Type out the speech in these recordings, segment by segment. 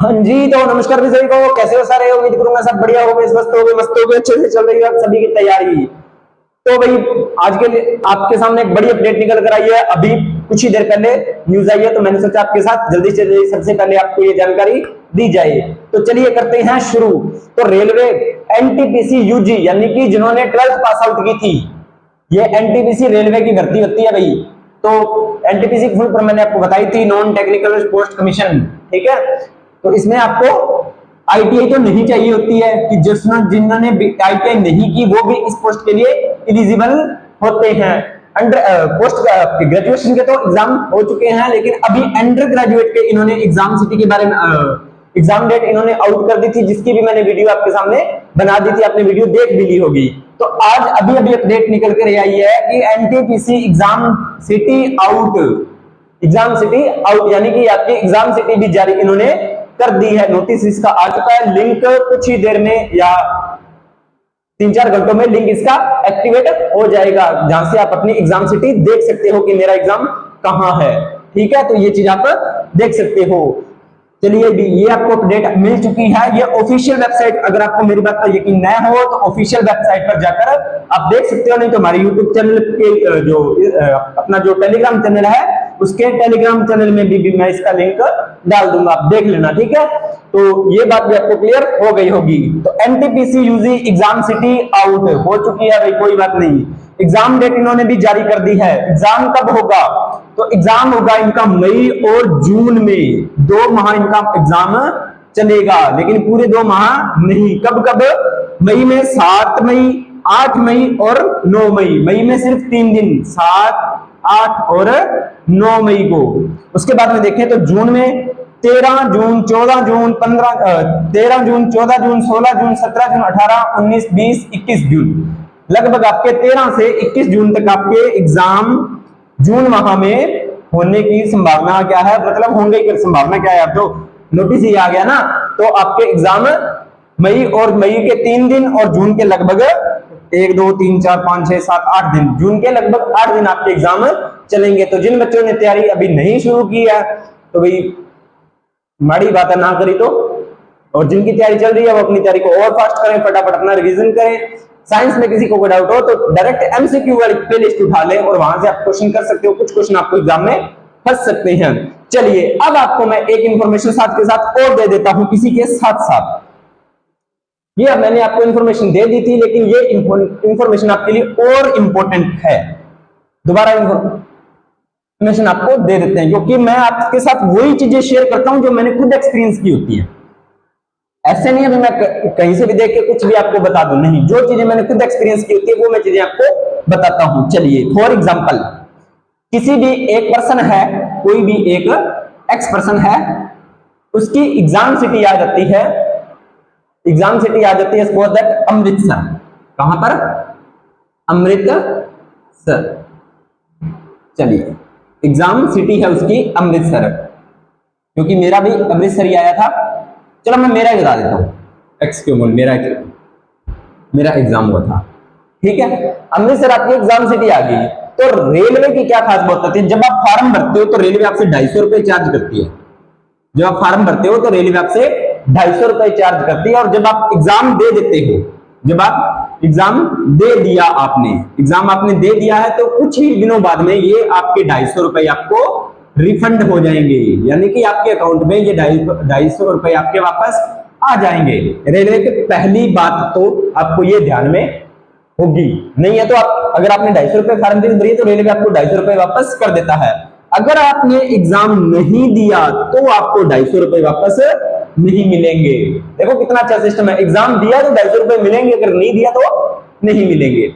हाँ जी, तो नमस्कार भी सभी को। कैसे हो सारे? उम्मीद करूंगा सब बढ़िया हो गए, स्वस्थ हो गए, मस्त हो गए, अच्छे से चल रही है आप सभी की तैयारी। तो भाई, आज के लिए आपके सामने एक बड़ी अपडेट निकल कर आई है। अभी कुछ ही देर पहले न्यूज आई है, तो मैंने सोचा आपके साथ जल्दी से जल्दी सबसे पहले आपको ये जानकारी दी जाए। तो चलिए करते हैं शुरू। तो रेलवे एनटीपीसी यूजी यानी कि जिन्होंने 12th पास आउट की थी, ये एनटीपीसी रेलवे की भर्ती होती है भाई। तो एनटीपीसी की फुल फॉर्म मैंने आपको बताई थी, नॉन टेक्निकल पोस्ट कमीशन। ठीक है, तो इसमें आपको आईटीआई तो नहीं चाहिए होती है कि जिन्होंने आईटीआई नहीं की वो भी इस पोस्ट के लिए एलिजिबल होते हैं। अंडर पोस्ट ग्रेजुएशन के तो एग्जाम हो चुके हैं, लेकिन अभी अंडर ग्रेजुएट के इन्होंने एग्जाम सिटी के बारे में एग्जाम डेट इन्होंने आउट कर दी थी, जिसकी भी मैंने वीडियो आपके सामने बना दी थी, आपने वीडियो देख भी ली होगी। तो आज अभी अभी अपडेट निकल कर आई है कि NTPC exam city out, exam city out यानी कि आपकी एग्जाम सिटी भी जारी इन्होंने कर दी है। नोटिस इसका आ चुका है, लिंक कुछ ही देर में या 3-4 घंटों में लिंक इसका एक्टिवेट हो जाएगा, जहां से आप अपनी एग्जाम सिटी देख सकते हो कि मेरा एग्जाम कहां है। ठीक है, तो ये चीज आप देख सकते हो। चलिए, ये आपको अपडेट मिल चुकी है। ये ऑफिशियल वेबसाइट, अगर आपको मेरी बात पर यकीन न हो तो ऑफिशियल वेबसाइट पर जाकर आप देख सकते हो, नहीं तो हमारे यूट्यूब चैनल के जो अपना जो टेलीग्राम चैनल है, उसके टेलीग्राम चैनल में भी मैं इसका लिंक डाल दूंगा, आप देख लेना। ठीक है, तो ये बात भी आपको क्लियर हो गई होगी। तो NTPC UG exam city out हो चुकी है भाई, कोई बात नहीं। एग्जाम डेट इन्होंने भी जारी कर दी है। एग्जाम कब होगा? तो एग्जाम होगा इनका मई और जून में, 2 माह इनका एग्जाम चलेगा, लेकिन पूरे 2 माह नहीं। कब कब? मई में 7 मई, 8 मई और 9 मई। मई में सिर्फ 3 दिन, 7, 8 और 9 मई को। उसके बाद में देखें तो जून में 13 जून, 14 जून, 13 जून, 14 जून, 16 जून, 17 जून, 18, 19, 20, 21 जून, लगभग आपके 13 से 21 जून तक आपके एग्जाम जून माह में होने की संभावना क्या है, मतलब होंगे की संभावना क्या है। आप तो नोटिस ही आ गया ना, तो आपके एग्जाम मई और मई के 3 दिन और जून के लगभग 1, 2, 3, 4, 5, 6, 7, 8 दिन, जून के लगभग 8 दिन आपके एग्जाम चलेंगे। तो जिन बच्चों ने तैयारी अभी नहीं शुरू की है, तो भाई माड़ी बात है, ना करी तो। और जिनकी तैयारी चल रही है वो अपनी तैयारी को और फास्ट करें, फटाफट अपना रिवीजन करें। साइंस में किसी को कोई डाउट हो तो डायरेक्ट एमसीक्यू वाली प्लेलिस्ट उठा लें और वहां से आप क्वेश्चन कर सकते हो। कुछ क्वेश्चन आपको एग्जाम में फंस सकते हैं। चलिए, अब आपको मैं एक इंफॉर्मेशन साथ के साथ और दे देता हूं इसी के साथ साथ। ये मैंने आपको इंफॉर्मेशन दे दी थी, लेकिन ये इंफॉर्मेशन आपके लिए और इंपॉर्टेंट है। दोबारा इंफॉर्मेशन आपको दे देते हैं, क्योंकि मैं आपके साथ वही चीजें शेयर करता हूं जो मैंने खुद एक्सपीरियंस की होती है। ऐसे नहीं है मैं कहीं से भी देख के कुछ भी आपको बता दूं, नहीं, जो चीजें मैंने खुद एक्सपीरियंस की होती है वो मैं चीजें आपको बताता हूं। चलिए, फॉर एग्जांपल, किसी भी एक पर्सन है, कोई भी एक एक्स पर्सन है, उसकी एग्जाम सिटी आ जाती है, एग्जाम सिटी आ जाती है सपोज दैट अमृतसर। कहां पर? अमृतसर। चलिए, एग्जाम सिटी है उसकी अमृतसर, क्योंकि मेरा भी अमृतसर ही आया था। चलो मैं मेरा ही बता देता हूं, एक्स क्यों बोल, मेरा एग्जाम हुआ था। ठीक है, अमृतसर आपकी एग्जाम सिटी आ गई। तो रेलवे की क्या खास बात होती है? जब आप फॉर्म भरते हो तो रेलवे आपसे 250 रुपए चार्ज करती है। जब आप फॉर्म भरते हो तो रेलवे आपसे 250 रुपए चार्ज करती है। और जब आप एग्जाम दे देते हो, जब आप एग्जाम दे दिया, एग्जाम आपने दे दिया है, तो कुछ ही दिनों बाद में ये आपके 250 रुपए आपको रिफंड हो जाएंगे, यानी कि आपके अकाउंट में ये 250 रुपए आपके वापस आ जाएंगे। रेलवे की पहली बात तो आपको ये ध्यान में होगी, नहीं है तो आप, अगर आपने 250 रुपए फॉर्म फीस भरी तो रेलवे आपको 250 रुपए वापस कर देता है। अगर आपने एग्जाम नहीं दिया तो आपको 250 रुपए वापस नहीं मिलेंगे। देखो कितना अच्छा सिस्टम है, एग्जाम दिया तो 250 रुपए मिलेंगे, अगर नहीं दिया तो नहीं मिलेंगे।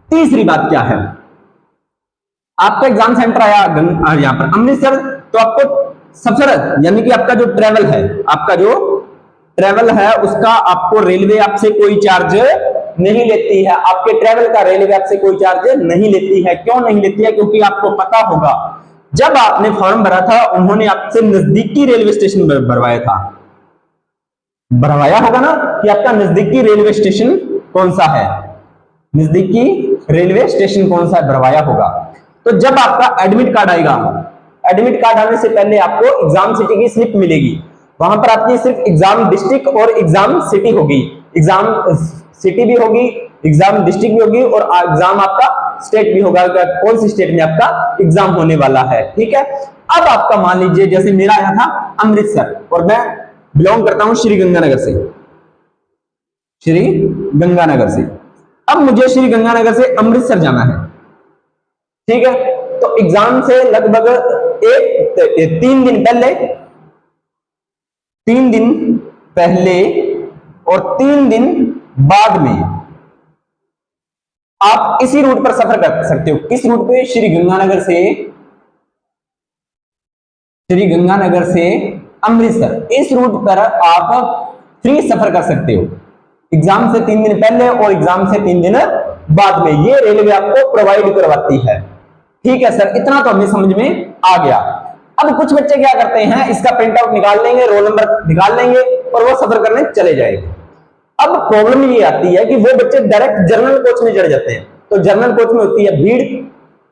तीसरी बात क्या है? आपका एग्जाम सेंटर आया यहां पर अमृतसर, तो आपको सबसे यानी कि आपका जो ट्रेवल है, उसका आपको रेलवे आपसे कोई चार्ज नहीं लेती है। आपके ट्रेवल का रेलवे आपसे कोई चार्ज नहीं लेती है। क्यों नहीं लेती है? क्योंकि आपको पता होगा जब आपने फॉर्म भरा था उन्होंने आपसे नजदीकी रेलवे स्टेशन भरवाया था, भरवाया होगा ना कि आपका नजदीकी रेलवे स्टेशन कौन सा है, नजदीकी रेलवे स्टेशन कौन सा है, भरवाया होगा। तो जब आपका एडमिट कार्ड आएगा, एडमिट कार्ड आने से पहले आपको एग्जाम सिटी की स्लिप मिलेगी। वहां पर आपकी सिर्फ एग्जाम डिस्ट्रिक्ट और एग्जाम सिटी होगी, एग्जाम सिटी भी होगी, एग्जाम डिस्ट्रिक्ट भी होगी और एग्जाम आपका स्टेट भी होगा, कौन सी स्टेट में आपका एग्जाम होने वाला है। ठीक है, अब आपका मान लीजिए जैसे मेरा आया था अमृतसर और मैं बिलोंग करता हूं श्री गंगानगर से, श्री गंगानगर से। अब मुझे श्री गंगानगर से अमृतसर जाना है। ठीक है, तो एग्जाम से लगभग 3 दिन पहले, 3 दिन पहले और 3 दिन बाद में आप इसी रूट पर सफर कर सकते हो। किस रूट पे? श्री गंगानगर से अमृतसर, इस रूट पर आप फ्री सफर कर सकते हो एग्जाम से 3 दिन पहले और एग्जाम से 3 दिन बाद में। ये रेलवे आपको प्रोवाइड करवाती है। ठीक है सर, इतना तो हमें समझ में आ गया। अब कुछ बच्चे क्या करते हैं, इसका प्रिंट आउट निकाल लेंगे, रोल नंबर निकाल लेंगे और वो सफर करने चले जाएंगे। अब प्रॉब्लम ये आती है कि वो बच्चे डायरेक्ट जनरल कोच में चढ़ जाते हैं, तो जनरल कोच में होती है भीड़,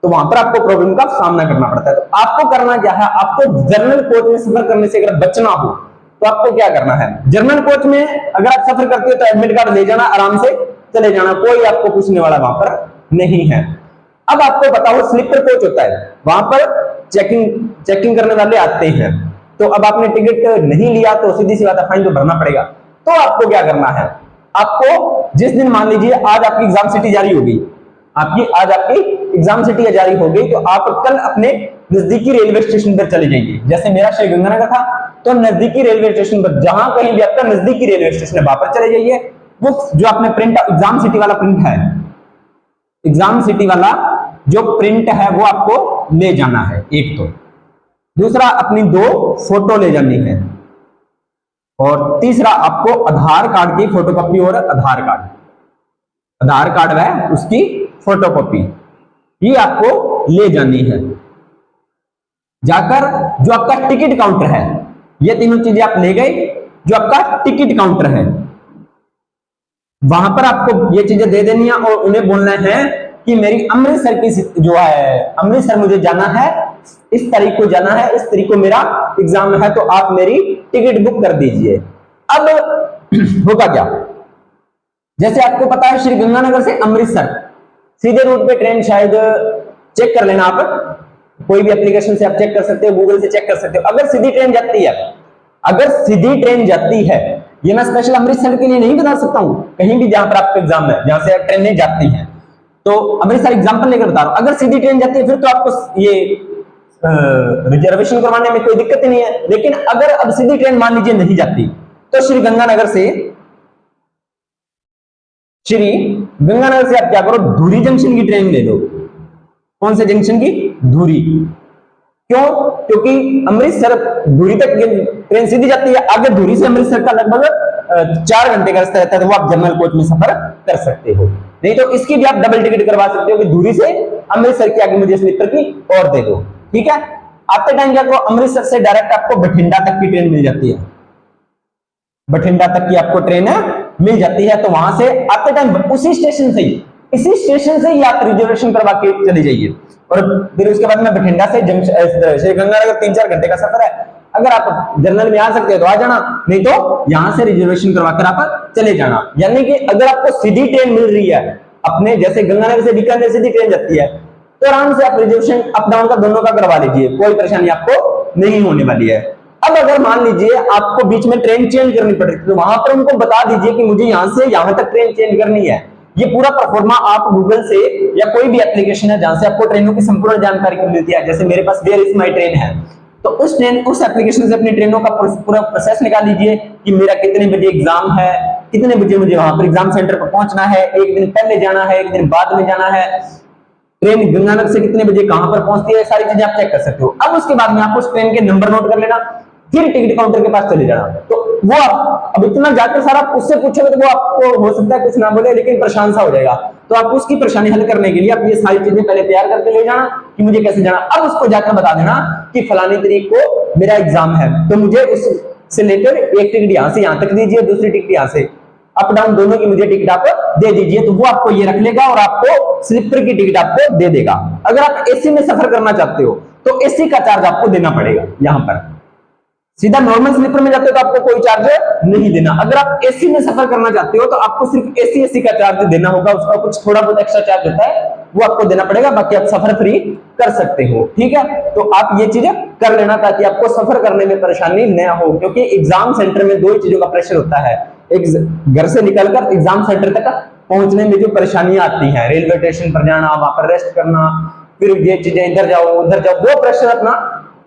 तो वहां पर आपको प्रॉब्लम का सामना करना पड़ता है। तो आपको करना क्या है, आपको जनरल कोच में सफर करने से अगर बचना हो तो आपको क्या करना है, जनरल कोच में अगर आप सफर करते हो तो एडमिट कार्ड ले जाना, आराम से चले जाना, कोई आपको पूछने वाला वहां पर नहीं है। अब आपको पता हो स्लीपर कोच होता है, वहां पर चेकिंग करने वाले आते हैं, तो अब आपने टिकट नहीं लिया तो सीधी सी बात है फाइन तो भरना पड़ेगा। तो आपको क्या करना है, आपको जिस दिन मान लीजिए आज आपकी एग्जाम सिटी जारी होगी, आज आपकी एग्जाम सिटी जारी हो गई, तो आप कल अपने नजदीकी रेलवे स्टेशन पर चले जाइए। जैसे मेरा श्री गंगानगर था, तो नजदीकी रेलवे स्टेशन पर, जहां कहीं भी आपका नजदीकी रेलवे स्टेशन है वहां पर चले जाइए। वो जो आपने प्रिंट एग्जाम सिटी वाला प्रिंट है, एग्जाम सिटी वाला जो प्रिंट है वो आपको ले जाना है, एक तो। दूसरा, अपनी 2 फोटो ले जानी है, और तीसरा आपको आधार कार्ड की फोटोकॉपी और आधार कार्ड है उसकी फोटोकॉपी, ये आपको ले जानी है। जाकर जो आपका टिकट काउंटर है, ये तीनों चीजें आप ले गए, जो आपका टिकट काउंटर है वहां पर आपको ये चीजें दे देनी है और उन्हें बोलना है कि मेरी अमृतसर की जो है, अमृतसर मुझे जाना है, इस तारीख को जाना है, इस तारीख को मेरा एग्जाम है, तो आप मेरी टिकट बुक कर दीजिए। अब होगा क्या, जैसे आपको पता है श्री गंगानगर से अमृतसर सीधे रूट पे ट्रेन, शायद चेक कर लेना, आप कोई भी एप्लीकेशन से आप चेक कर सकते हो, गूगल से चेक कर सकते हो। अगर सीधी ट्रेन जाती है, ये मैं स्पेशल अमृतसर के लिए नहीं बता सकता हूं, कहीं भी जहां पर आपका एग्जाम है, जहां से ट्रेनें जाती हैं, तो अमृतसर एग्जांपल लेकर बता रहा हूं। अगर सीधी ट्रेन जाती है फिर तो आपको ये रिजर्वेशन करवाने में कोई दिक्कत ही नहीं है। लेकिन अगर अब सीधी ट्रेन मान लीजिए नहीं जाती, तो श्री गंगानगर से आप क्या करो, धुरी जंक्शन की ट्रेन ले लो। कौन से जंक्शन की? धुरी। क्यों? क्योंकि अमृतसर धुरी तक ट्रेन सीधी जाती है, आगे धुरी से अमृतसर का लगभग 4 घंटे का रास्ता रहता है, तो वो आप जनरल कोच में सफर कर सकते हो। नहीं तो इसकी भी आप डबल टिकट करवा सकते हो कि धुरी से अमृतसर के आगे मुझे स्लीपर की और दे दो। ठीक है, आते टाइम क्या करो, अमृतसर से डायरेक्ट आपको बठिंडा तक की ट्रेन मिल जाती है, बठिंडा तक की आपको ट्रेन मिल जाती है। तो वहां से आते टाइम इसी स्टेशन से ही आप रिजर्वेशन करवा के चले जाइए, और फिर उसके बाद में बठिंडा से श्री गंगानगर 3-4 घंटे का सफर है। अगर आप जनरल में आ सकते हो तो आ जाना, नहीं तो यहां से रिजर्वेशन करवाकर आप चले जाना। यानी कि अगर आपको सीधी ट्रेन मिल रही है, अपने जैसे गंगानगर से बीकानेर सीधी ट्रेन जाती है, तो आराम से आप रिजर्वेशन अप डाउन का दोनों का करवा लीजिए, कोई परेशानी आपको नहीं होने वाली है। अब अगर मान लीजिए आपको बीच में ट्रेन चेंज करनी पड़ रही है, तो वहां पर उनको बता दीजिए कि मुझे यहां से यहां तक ट्रेन चेंज करनी है। ये पूरा परफॉर्मा आप गूगल से या कोई भी एप्लीकेशन है जहां से आपको ट्रेनों की संपूर्ण जानकारी मिलती है, जैसे मेरे पास वेयर इज माई ट्रेन है, तो उस एप्लीकेशन से अपनी ट्रेनों का पूरा प्रोसेस निकाल लीजिए कि मेरा कितने बजे एग्जाम है, कितने बजे मुझे वहां पर एग्जाम सेंटर पर पहुंचना है, एक दिन पहले जाना है, एक दिन बाद में जाना है, ट्रेन गंगानगर से कितने बजे कहां पर पहुंचती है, सारी चीजें आप चेक कर सकते हो। अब उसके बाद में आप उस ट्रेन के नंबर नोट कर लेना, फिर टिकट काउंटर के पास चले जाना। तो वो आप अब इतना जाकर सारा उससे पूछोगे तो वो आपको हो सकता है कुछ ना बोले, लेकिन परेशान सा हो जाएगा। तो आप उसकी परेशानी हल करने के लिए आप ये सारी चीजें पहले तैयार करके ले जाना कि मुझे कैसे जाना। अब उसको जाकर बता देना कि फलानी तारीख को मेरा एग्जाम है, तो मुझे उससे लेकर एक टिकट यहां से यहां तक दीजिए, दूसरी टिकट यहां से, अप डाउन दोनों की मुझे टिकट आप दे दीजिए। तो वो आपको ये रख लेगा और आपको स्लीपर की टिकट आपको दे देगा। अगर आप एसी में सफर करना चाहते हो तो एसी का चार्ज आपको देना पड़ेगा। यहां पर सीधा नॉर्मल स्लीपर में जाते हो तो आपको कोई चार्ज नहीं देना। अगर आप एसी में सफर करना चाहते हो तो आपको सिर्फ एसी का चार्ज देना होगा, उसका कुछ थोड़ा बहुत एक्स्ट्रा चार्ज होता है वो आपको देना पड़ेगा, बाकी आप सफर फ्री कर सकते हो। ठीक है, तो आप ये चीजें कर लेना ताकि आपको सफर करने में परेशानी न हो, क्योंकि एग्जाम सेंटर में दो ही चीजों का प्रेशर होता है, एक घर से निकलकर एग्जाम सेंटर तक पहुंचने में जो परेशानियां आती हैं, रेलवे स्टेशन पर जाना, वहां पर रेस्ट करना, फिर ये चीजें इधर जाओ उधर जाओ, वो प्रेशर अपना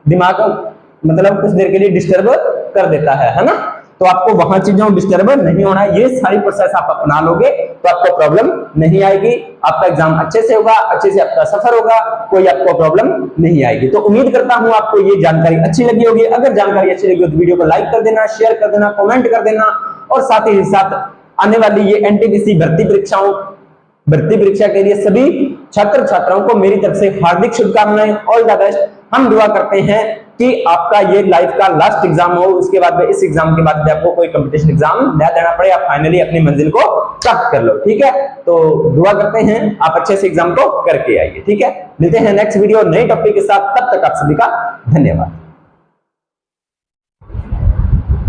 दिमाग मतलब कुछ देर के लिए डिस्टर्ब कर देता है ना। तो आपको वहां चीजों डिस्टर्ब नहीं होना है, ये सारी प्रोसेस आप अपना लोगे तो आपको प्रॉब्लम नहीं आएगी, आपका एग्जाम अच्छे से होगा, अच्छे से आपका सफर होगा, कोई आपको प्रॉब्लम नहीं आएगी। तो उम्मीद करता हूं आपको ये जानकारी अच्छी लगी होगी। अगर जानकारी अच्छी लगी हो तो वीडियो को लाइक कर देना, शेयर कर देना, कमेंट कर देना, और साथ ही साथ आने वाली ये एनटीपीसी भर्ती परीक्षा के लिए सभी छात्र छात्राओं को मेरी तरफ से हार्दिक शुभकामनाएं, ऑल द बेस्ट। हम दुआ करते हैं कि आपका ये लाइफ का लास्ट एग्जाम हो, उसके बाद में इस एग्जाम के बाद में आपको कोई कंपटीशन एग्जाम ना देना पड़े, आप फाइनली अपनी मंजिल को प्राप्त कर लो। ठीक है, तो दुआ करते हैं आप अच्छे से एग्जाम को करके आइए। ठीक है, मिलते हैं नेक्स्ट वीडियो नए टॉपिक के साथ, तब तक आप सभी का धन्यवाद।